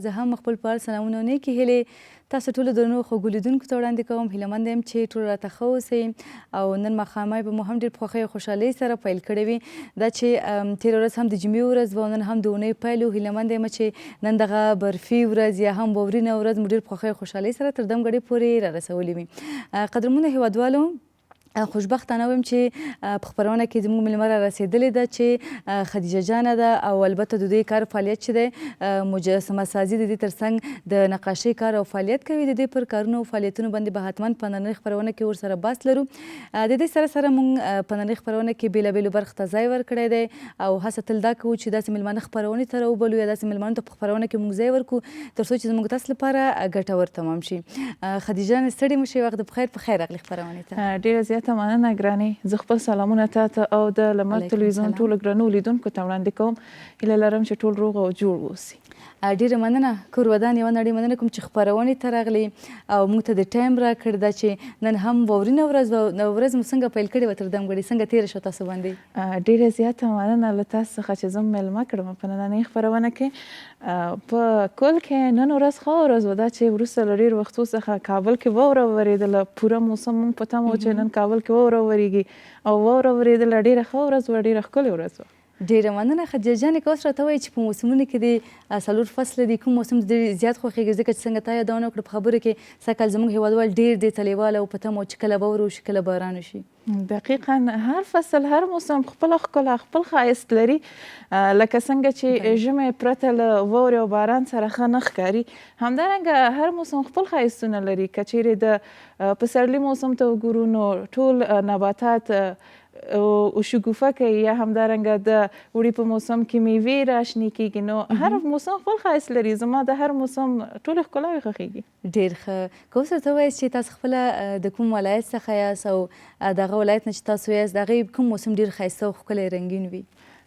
زه هم خپل په اړه سلامونه او نیکې هیلې تاسو ټولو درنو خوږو لیدونکو ته وړاندې کوم. هیلهمنده یم چې ټول راته ښه اوسئ او نن ماښامۍ به مو هم ډېر په خوښۍ او خوشحالۍ سره پیل کړې وي. دا چې تېره ورځ هم د جمعې ورځ وه او نن هم د اونۍ پیل و. هیلهمنده یم چې نن دغه برفي ورځ یا هم واورینه ورځ مو ډېر په خوښۍ او خوشحالۍ سره تر دمګړۍ پورې را رسولې وي. قدرمنو هیوادوالو، خوشبختانه وایم چې په خپرونه کې زموږ مېلمه را رسېدلې ده چې خدیجه جانه ده او البته د دوی کار فعالیت چې دی مجسمه سازي د دې ترڅنګ د نقاشۍ کار او فعالیت کوي. د دې پر کارونو او فعالیتونو باندې به حتما په نننۍ خپرونه کې ورسره بحث لرو. د دې سره سره موږ په نننۍ خپرونه کې بېلابېلو برخو ته ځای ورکړی دی او هڅه تل دا کوو چې داسې مېلمانه خپرونې ته راوبلو یا داسې مېلمانو ته په خپرونه کې موږ ځای ورکړو تر څو چې زموږ تاسو لپاره ګټور تمام شي. خدیجه جانې ستړې مه شئ، وخت بخیر. په خیر راغلې خپرونې ته. ډېره زیاته مننه ګرانې. زه خپل سلامونه تاته او د لمر تلویزیون ټولو ګرانو لیدونکو ته وړاندې کوم. هیله لرم چې ټول روغ او جوړ واوسي. ډېره مننه. کور ودان یوه نړۍ مننه کوم چې خپرونې ته راغلې او موږ ته د ټایم راکړ. دا چې نن هم واورینه ورځ وه، ورځ مو څنګه پیل کړې وه تر دمګړۍ، څنګه تېره شوه تاسو باندې؟ ډېره زیاته مننه له تاسو څخه چې زه مېلمه کړم په نننۍ خپرونه کې. په کل کې نن ورځ ښه ورځ وه. دا چې وروسته له ډېرو وختو څخه کابل کې واوره وورېدله، پوره موسم موږ په تمه و چې نن کابل کې واوره وورېږي او واوره ورېدله. ډېره ښه ورځ وه، ډېره ښکلې ورځ وه. ډېره مننه خدیجه جانې. که اوس راته وایي چې په موسمونو کې د 4 فصله دي، کوم موسم ډېر زیات خوښېږي؟ ځکه چې څنګه تا یادونه وکړه په خبرو کې سږ کال زموږ هېوادوال ډېر دې ته لیواله او په تمه و چې کله به واوره وشي، کله باران وشي. دقیقا هر فصل هر موسم خپله ښکلا خپل ښایست لري. لکه څنګه چې ژمی پرته له واورې او باران سره ښه نه ښکاري، همدارنګه هر موسم خپل ښایستونه لري. که چیرې د پسرلي موسم ته وګورو نو ټول نباتات شګوفه کوي، یا همدارنګه د وړي په موسم کې میوې راشنې کیږي. نو هر موسم خپل ښایست لري. زما د هر موسم ټولې ښکلاوې خوښېږي. ډېر ښه. که اوس ورته ووایاست چې تاسو خپله د کوم ولایت څخه یاست او د هغه ولایت نه چې تاسو یاست د هغې کوم موسم ډېر ښایسته او ښکلی رنګین وي؟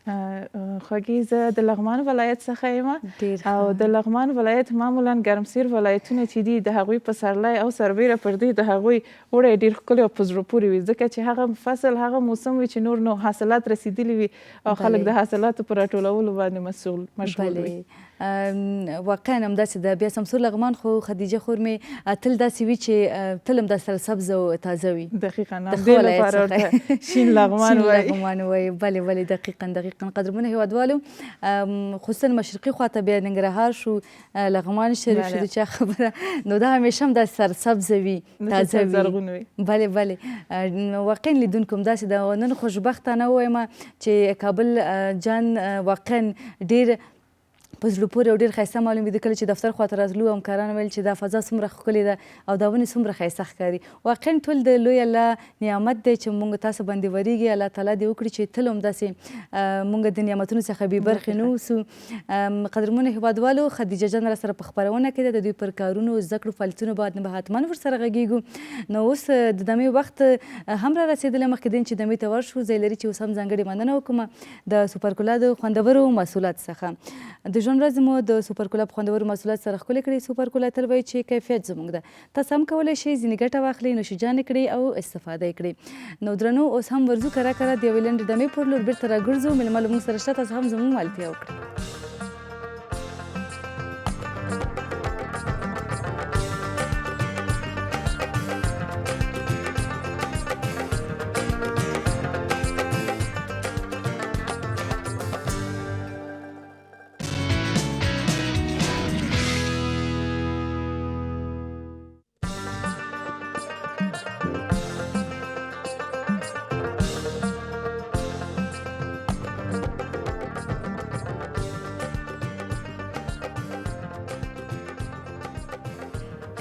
خوږې، زه د لغمان ولایت څخه یم او د لغمان ولایت معمولا ګرمسیر ولایتونه چې دي د هغوی پسرلی او سربیره پر دې د هغوی اوړی ډېر ښکلی او په زړه پورې وي، ځکه چې هغه فصل هغه موسم وي چې نور نو حاصلات رسېدلي وي او خلک د حاصلاتو په راټولولو باندې مشغول وي. واقعا همداسې ده. بیا سمسور لغمان خو خدیجه خور مې تل داسې وي چې تل همداسې سرسبز او تازه وي. دقیقا همدې لپاره ورته شین لغمان وایي. شین لغمان وایي. بلې بلې، دقیقا دقیقا. قدرمنو هیوادوالو، خصوصا مشرقي خواته بیا ننګرهار شو، لغمان شریف شو، د چا خبره، نو دا همیشه هم داسې سرسبزه وي، تازه وي. بلې بلې. واقعا لیدونکو همداسې ده. نن خوشبختانه ووایم چې کابل جان واقعا ډېر په زړه پورې او ډېر ښایسته معلومېده. کله چې دفتر خواته راتلو همکارانو ویل چې دا فضا څومره ښکلې ده او دا ونې څومره ښایسته ښکاري. واقعا ټول د لوی الله نعمت دی چې موږ تاسو باندې ورېږي. الله تعالی دې وکړي چې تل همداسې موږ د نعمتونو څخه بې برخې نه اوسو. قدرمنو هېوادوالو، خدیجه جان راسره په خپرونه کې ده. د دوی پر کارونو زده کړو فعالیتونو باندې به حتما ورسره غږېږو. نو اوس د دمې وخت هم را رسېدلی. مخکې دین چې دمې ته ورشو، ځای لري چې اوس هم ځانګړې مننه وکړم د سوپرکولا د خوندورو محصولات څخه. د ژوند ورځ مو د سوپرکولا په خوندورو محصولات سره ښکلې کړې. سوپرکولا تل وایي چې کیفیت زموږ ده. تاسو هم کولی شئ ځینې ګټه واخلئ، نوشیجانې کړئ او استفاده یې کړئ. نو درنو، اوس هم ورځو کرا کرا د یوې لنډې دمې پر لور بېرته راګرځو. مېلمه له موږ سره شته، تاسو هم زموږ ملتیا وکړئ.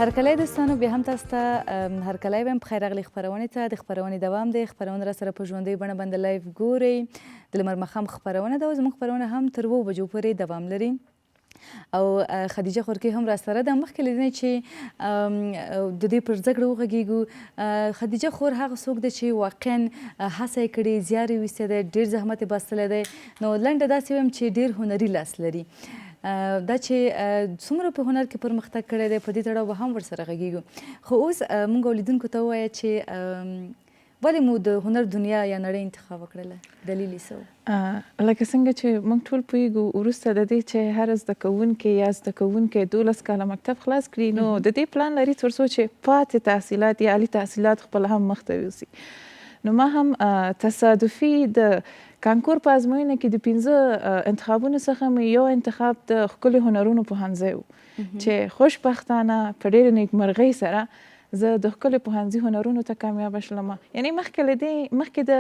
هرکلی دوستانو، بیا هم تاسو ته هرکلی وایم. په خیر راغلئ خپرونې ته. د خپرونې دوام دی. خپرونه راسره په ژوندۍ بڼه باندې لایف ګورئ. د لمر ماښام خپرونه ده او زموږ خپرونه هم تر 2 بجو پورې دوام لري. او خدیجه خورکۍ هم راسره ده. مخکې له دې چې د دې پر زده کړه وغږېږو، خدیجه خور هغه څوک ده چې واقعا هڅه یې کړې، زیار یې ویستی دی، ډېر زحمت یې باستی دی. نو لنډه داسې وایم چې ډېر هنري لاس لري. دا چې څومره په هنر کې پرمختګ کړی دی، په دې تړاو به هم ورسره غږېږو. خو اوس موږ لیدونکو ته ووایه چې ولې مو د هنر دنیا یا نړۍ انتخاب وکړله؟ دلیل یې څه و؟ لکه څنګه چې موږ ټول پوهیږو وروسته د دې چې هر زده کوونکی یا زده کوونکی 12 کاله مکتب خلاص کړي نو د دې پلان لري تر څو چې پاتې تحصیلات یا عالي تحصیلات خپل هم مخته یوسي. نو ما هم تصادفي د کانکور په ازموینه کې د 15 انتخابونو څخه مې یو انتخاب د ښکلي هنرونو پوهنځی و چې خوشبختانه په ډېرې نیکمرغۍ سره زه د ښکلي پوهنځي هنرونو ته کامیابه شلم. یعنی مخکې د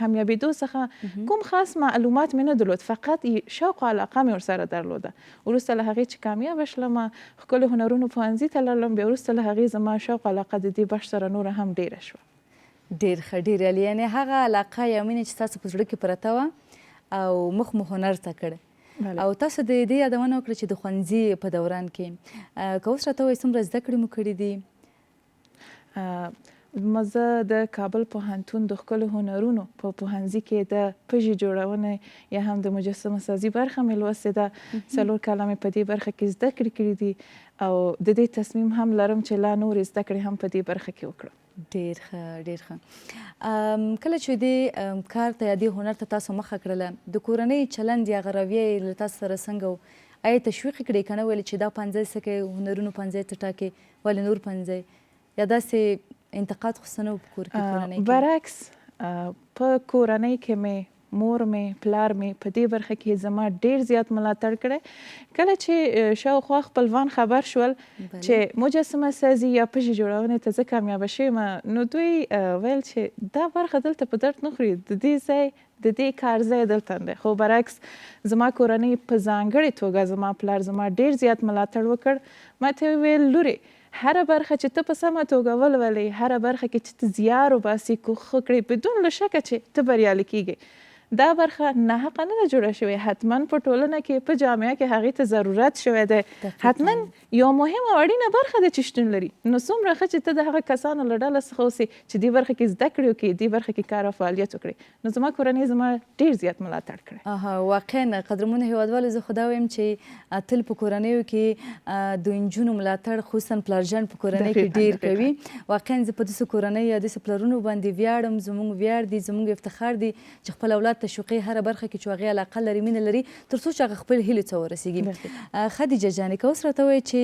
کامیابېدو څخه کوم خاص معلومات مې نه درلود، فقط شوق او علاقه مې ورسره درلوده. وروسته له هغې چې کامیابه شلم ښکلي هنرونو پوهنځي ته لاړم، بیا وروسته له هغې زما شوق علاقه د دې بخش سره نوره هم ډېره شوه. ډېر ښه، ډېر عالي. یعنې هغه علاقه یا مینه چې ستاسو په زړه کې پرته وه او مخ مو هنر ته کړ او تاسو د دې یادونه وکړه چې د ښوونځي په دوران کې که اوس راته ووایئ څومره زده کړې مو کړي دي؟ زه د کابل پوهنتون د ښکلو هنرونو په پوهنځي کې د پژې جوړونې یا هم د مجسمه سازي برخه مې لوستې ده. 4 کاله مې په دې برخه کې زده کړې کړي دي او د دې تصمیم هم لرم چې لا نورې زده کړې هم په دې برخه کې وکړم. ډېر ښه، ډېر ښه. کله چې دې کار ته یا دې هنر ته تاسو مخه کړله، د کورنۍ چلند یا رویه یې له تاسو سره څنګه و؟ آیا تشویق یې کړې که نه ویلې چې دا پوهنځی څه کوي، هنرونو پوهنځی ته ټاکې، ولې نور پوهنځی، یا داسې انتقاد خو څه نه و په کور کې کورنۍ کې؟ برعکس په کورنۍ کې مې مور مې پلار مې په دې برخه کې زما ډېر زیات ملاتړ کړی. کله چې شاوخوا خپلوان خبر شول چې مجسمه سازي یا پژې جوړونې ته زه کامیابه شویم، نو دوی ویل چې دا برخه دلته په درد نه خوري، د دې کار ځای دلته دی. خو برعکس زما کورنۍ په ځانګړې توګه زما پلار زما ډېر زیات ملاتړ وکړ. ما ته ویل لورې هره برخه چې ته په سمه توګه ولولې، هره برخه کې چې ته زیار وباسې، کوښښ وکړې، بدون له شکه چې ته بریالي کیږې. دا برخه ناحقه نه ده جوړه شوې، حتما په ټولنه کې په جامعه کې هغې ته ضرورت شوی دی، حتما یو مهم او اړینه برخه ده چې شتون لري. نو څومره ښه چې ته د هغه کسانو له ډله څخه اوسې چې دې برخه کې زده کړې وکړې، دې برخه کې کار او فعالیت وکړې. نو زما کورنۍ زما ډېر زیات ملاتړ کړی. واقعا قدرمنو هیوادوالو، زه خو دا وایم چې تل په کورنیو کې د نجونو ملاتړ خصوصا پلارجان په کورنۍ کې ډېر کوي. واقعا زه په داسې کورنۍ یا داسې پلرونو باندې ویاړم، زموږ ویاړ دی، زموږ افتخار دی چې خپل اولاد تشویقي هره برخه کې چې هغې علاقه لري، مینه لري، تر څو چې هغه خپل هیلو ته ورسیږي. خدیجه جانې، که اوس راته ووایې چې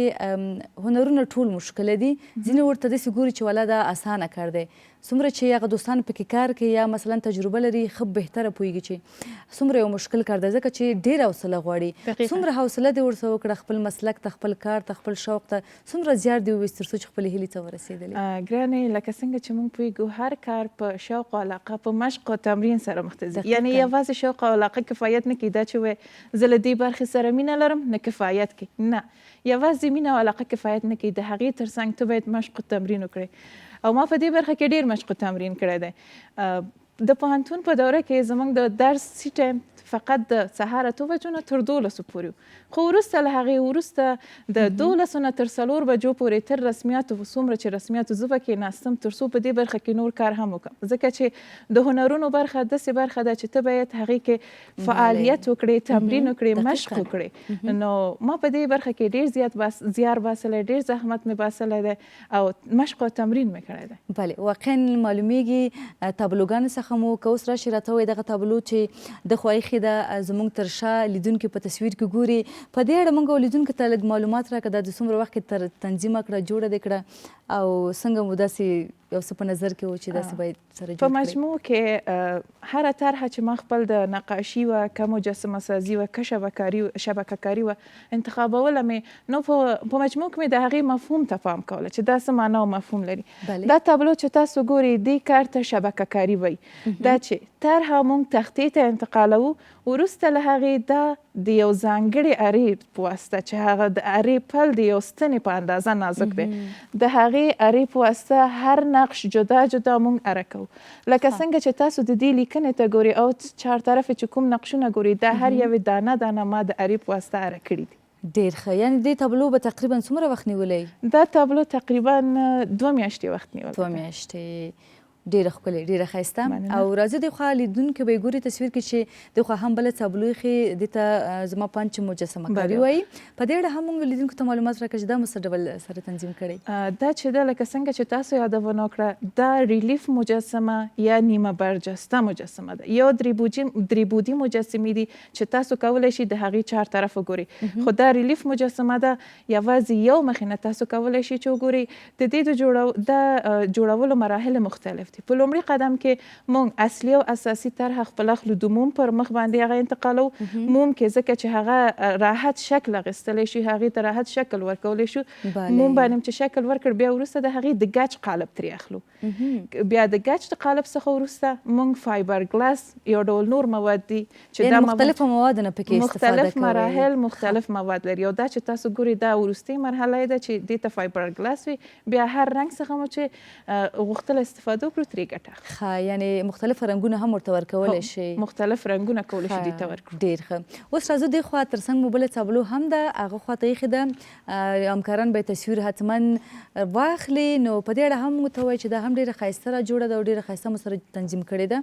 هنرونه ټول مشکله دي، ځینې ورته داسې ګوري چې والا دا اسانه کار دی، څومره چې هغه دوستان پکې کار کوي یا مثلا تجربه لري، ښه بهتره پوهېږي چې څومره یو مشکل کار دی، ځکه چې ډېره حوصله غواړي. څومره حوصله دې ورسره وکړه خپل مسلک ته، خپل کار ته، خپل شوق ته، څومره زیار دې وویست تر څو چې خپلې هیلې ته ورسېدلې؟ ګرانې، لکه څنګه چې موږ پوهېږو هر کار په شوق او علاقه، په مشق او تمرین سره مخ ته ځي. یعنې یوازې شوق او علاقه کفایت نه کوي. دا چې وایي زه له دې برخې سره مینه لرم نه کفایت کوي. نه، یوازې مینه او علاقه کفایت نه کوي، د هغې تر څنګ ته باید مشق او تمرین وکړې. او ما په دې برخه کې ډېر مشق او تمرین کړی دی. د پوهنتون په دوره کې زموږ د درسي ټایم فقط د سهار 8 بجو نه تر 12 پورې و، خو وروسته له هغې وروسته د 12 نه تر 4 بجو پورې تر رسمیاتو، څومره چې رسمیاتو زه پکې ناستم، تر څو په دې برخه کې نور کار هم وکړم، ځکه چې د هنرونو برخه داسې برخه ده چې ته باید هغې کې فعالیت وکړې، تمرین وکړې، مشق وکړې. نو ما په دې برخه کې ډېر زیات زیار باسلی، ډېر زحمت مې باسلی دی او مشق او تمرین مې کړی دی. بلې، واقعا معلومیږي تابلوګانو څخه مو که اوس راشي راته ووایي دغه تابلو چې د خو ایښې ده زموږ تر شا لیدونکي په تصویر کې ګوري، په دې اړه موږ لیدونکو ته لږ معلومات راکړه، دا د څومره وخت کې تنظیمه کړه، جوړه دې کړه، او څنګه مو داسې یو څه په نظر کې و چې داسې باید سره جوړ کړئ؟ په مجموع کې هره طرحه چې ما خپل د نقاشي وه، که مجسمه سازي وه، که شبکه کاري وه، انتخابوله مې، نو په مجموع کې مې د هغې مفهوم ته پام کوله چې دا څه معنا او مفهوم لري. دا تابلو چې تاسو ګورئ، دې کار ته شبکه کاري وایي. دا چې طرحه موږ تختې ته انتقالوو، وروسته له هغې دا د یو ځانګړي ارې په واسطه چې هغه د ارې پل د یو ستنې په اندازه نازک دی، د هغې ارې په واسطه هر نقش جدا جدا موږ اره کوو. لکه څنګه چې تاسو د دې لیکنې ته ګورئ او چار طرفې چې کوم نقشونه ګورئ، دا هر یوې دانه دانه ما د ارې په واسطه اره کړي دي. ډېر ښه. یعنې دې تابلو به تقریبا څومره وخت نیولی؟ دا تابلو تقریبا 2 میاشتې وخت نیولی. 2 میاشتې. ډیره ښکلې ډیره ښایسته او راځه د خوا لیدونکي به ګوري تصویر کې چې د خوا هم بله تابلو ایښې دې ته زما پاند چې مجسمه کاري وایي په دې اړه هم موږ لیدونکو ته معلومات راکړه چې دا مو څه ډول سره تنظیم کړی دا چې ده لکه څنګه چې تاسو یادونه وکړه دا ریلیف مجسمه یا نیمه برجسته مجسمه ده یو درې بودي مجسمې دي چې تاسو کولی شئ د هغې چار طرف وګورئ خو دا ریلیف مجسمه ده یوازې یو مخې نه تاسو کولی شئ چې وګورئ د دې د جوړولو مراحل مختلف دي په لومړي قدم کې موږ اصلي او اساسي طرحه خپل اخلو د موم پر مخ باندې هغه انتقالو موم کې ځکه چې هغه راحت شکل اخیستلی شي هغې ته راحت شکل ورکولی شو موم باندې چې شکل ورکړ بیا وروسته د هغې د ګچ قالب ترې اخلو بیا د ګچ د قالب څخه وروسته موږ فایبر ګلاس یو ډول نور مواد دي چې دا مختلفو موادو نه پکې استفاده کوئ مختلف مراحل مختلف مواد لري او دا چې تاسو ګورئ دا وروستۍ مرحله ده چې دې ته فایبر ګلاس وي بیا هر رنګ څخه مو چې غوښتل استفاده وکړو ترې ګټه ښه یعنې مختلف رنګونه هم ورته ورکولی شي مختلف رنګونه کولی شي دې ته ورکړو ډېر ښه اوس راځو دې خوا تر څنګ مو بله تابلو هم ده هغه خوا ته ایښې ده همکاران به یې تصویر حتما واخلي نو په دې اړه هم موږ ته وایي چې دا هم ډېره ښایسته را جوړه ده او ډېره ښایسته مو سره تنظیم کړې ده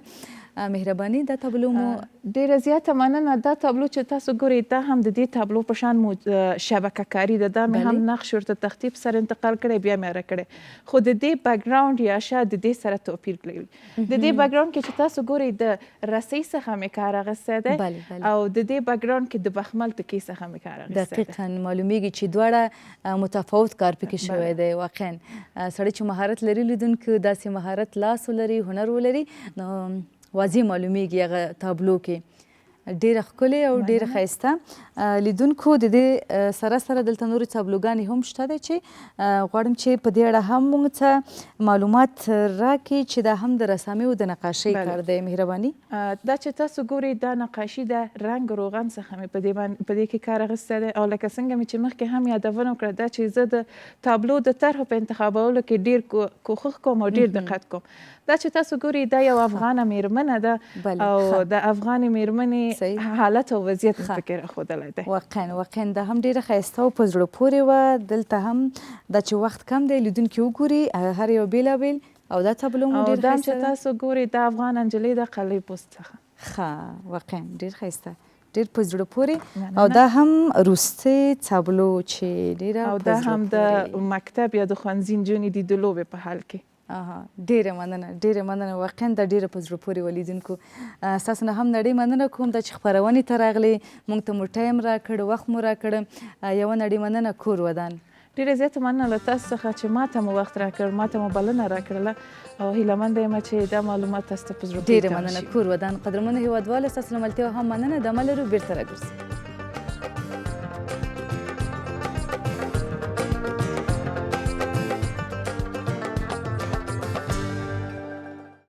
مهرباني دا تابلو مو ډېره زیاته مننه دا تابلو چې تاسو ګورئ دا هم د دې تابلو په شان شبکه کاري ده دا مې هم نقش ورته تختیب سره انتقال کړی بیا مې کړی خو د دې بیکګراوند یا شا د دې سره توپیر لري د دې بیکګراوند کې چې تاسو ګورئ د رسۍ څخه مې کار اخیستی دی او د دې بیکګراوند کې د بخمل تکې څخه مې کار اخیستی دی دقیقا معلومیږي چې دواړه متفاوت کار پکې شوی دی واقعا سړی چې مهارت لري لیدونکو داسې مهارت لاس ولري هنر ولري نو واضح معلومیږي هغه تابلو کې ډیره ښکلې او ډیره ښایسته لیدونکو د دې سره سره دلته نورې تابلوګانې هم شته دی چې غواړم چې په دې اړه هم موږ ته معلومات راکړي چې دا هم د رسامۍ د نقاشۍ کار دی مهرباني دا چې تاسو ګورئ دا نقاشي ده رنګ روغن څخه مې په دې کې کار اخیستی دی او لکه څنګه مې چې مخکې هم یادونه وکړه دا چې زه د تابلو د طرحو په انتخابولو کې ډېر کوښښ کوم او ډېر دقت کوم دا چې تاسو ګورئ دا یو افغانه میرمنه ده او د افغانې میرمنې حالت او وضعیت پکې راښودلی دی واقعا دا هم ډېره ښایسته او په زړه پورې وه دلته هم دا چې وخت کم دی لیدونکي وګوري هر یو بېلابېل او دا تابلو مو ډېر ښایسته چې تاسو ګورئ دا افغان نجلۍ ده قلعې پوست څخه ښه واقعا ډېر ښایسته ډېر په زړه پورې او دا هم وروستۍ تابلو چې ډېره او دا هم د مکتب یا د ښوونځي نجونې دي د لوبې په حال کې ډیره مننه واقعا دا ډیره په زړه پورې ولیدونکو ستاسو نه هم نړۍ مننه کوم دا چې خپرونې ته راغلې موږ ته مو ټایم راکړ وخت مو راکړ یوه نړۍ مننه کور ودان ډیره زیاته مننه له تاسو څخه چې ماته مو وخت راکړ ماته مو بلنه راکړله او هیلهمنده یم چې دا معلومات تاسو ته په زړه پورې ډیره مننه کور ودان قدرمنو هیوادوالو ستاسو له ملتیا هم مننه دمه لرو بیرته راګرځو